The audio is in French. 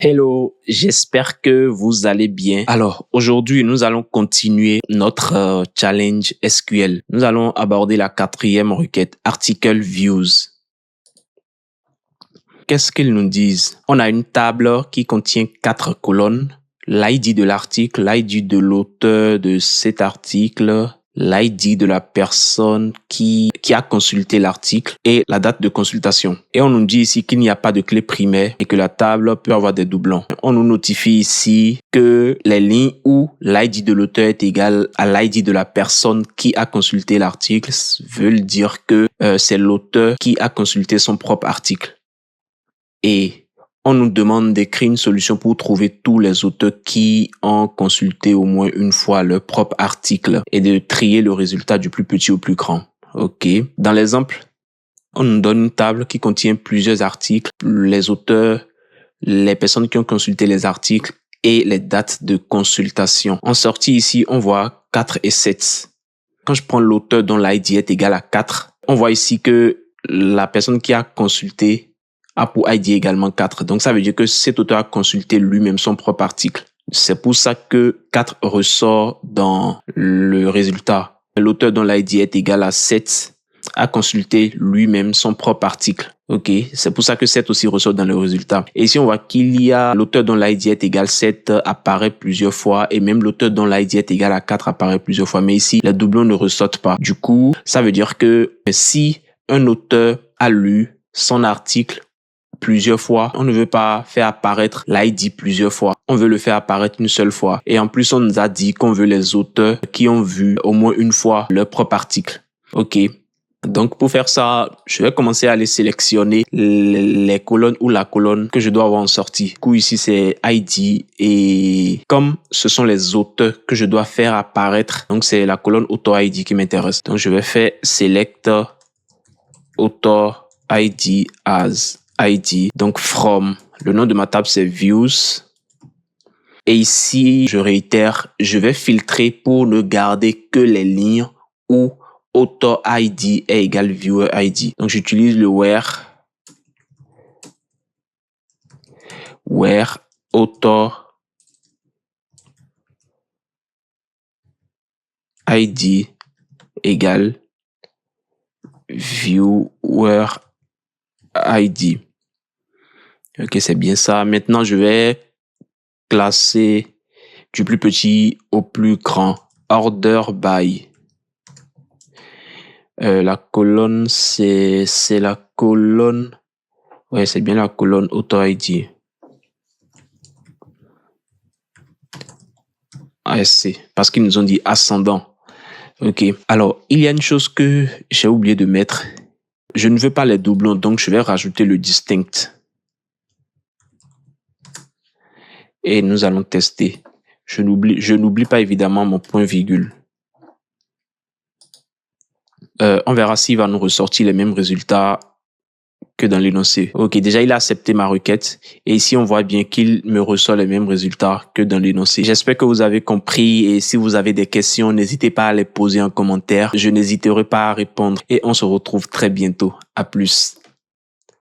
Hello, j'espère que vous allez bien. Alors, aujourd'hui, nous allons continuer notre challenge SQL. Nous allons aborder la 4e requête, article views. Qu'est-ce qu'ils nous disent? On a une table qui contient 4 colonnes. L'ID de l'article, l'ID de l'auteur de cet article, l'ID de la personne qui a consulté l'article et la date de consultation. Et on nous dit ici qu'il n'y a pas de clé primaire et que la table peut avoir des doublons. On nous notifie ici que les lignes où l'ID de l'auteur est égal à l'ID de la personne qui a consulté l'article veulent dire que c'est l'auteur qui a consulté son propre article. Et on nous demande d'écrire une solution pour trouver tous les auteurs qui ont consulté au moins une fois leur propre article et de trier le résultat du plus petit au plus grand. OK. Dans l'exemple, on nous donne une table qui contient plusieurs articles, les auteurs, les personnes qui ont consulté les articles et les dates de consultation. En sortie ici, on voit 4 et 7. Quand je prends l'auteur dont l'ID est égal à 4, on voit ici que la personne qui a consulté a pour ID également 4. Donc, ça veut dire que cet auteur a consulté lui-même son propre article. C'est pour ça que 4 ressort dans le résultat. L'auteur dont l'ID est égal à 7 a consulté lui-même son propre article. OK. C'est pour ça que 7 aussi ressort dans le résultat. Et ici, on voit qu'il y a l'auteur dont l'ID est égal à 7 apparaît plusieurs fois et même l'auteur dont l'ID est égal à 4 apparaît plusieurs fois. Mais ici, les doublons ne ressortent pas. Du coup, ça veut dire que si un auteur a lu son article plusieurs fois, on ne veut pas faire apparaître l'ID plusieurs fois. On veut le faire apparaître une seule fois. Et en plus, on nous a dit qu'on veut les auteurs qui ont vu au moins une fois leur propre article. OK. Donc, pour faire ça, je vais commencer à aller sélectionner les colonnes ou la colonne que je dois avoir en sortie. Du coup, ici, c'est ID et comme ce sont les auteurs que je dois faire apparaître, donc c'est la colonne author ID qui m'intéresse. Donc, je vais faire select author ID as ID, donc from, le nom de ma table c'est views. Et ici, je réitère, je vais filtrer pour ne garder que les lignes où author ID est égal viewer ID. Donc j'utilise le where author ID égale viewer ID. OK, c'est bien ça. Maintenant, je vais classer du plus petit au plus grand. Order by. La colonne, c'est la colonne. Ouais, c'est bien la colonne author ID. ASC, parce qu'ils nous ont dit ascendant. OK. Alors, il y a une chose que j'ai oublié de mettre. Je ne veux pas les doublons, donc je vais rajouter le distinct. Et nous allons tester. Je n'oublie pas évidemment mon point virgule. On verra s'il va nous ressortir les mêmes résultats que dans l'énoncé. OK, déjà, il a accepté ma requête. Et ici, on voit bien qu'il me ressort les mêmes résultats que dans l'énoncé. J'espère que vous avez compris. Et si vous avez des questions, n'hésitez pas à les poser en commentaire. Je n'hésiterai pas à répondre. Et on se retrouve très bientôt. À plus.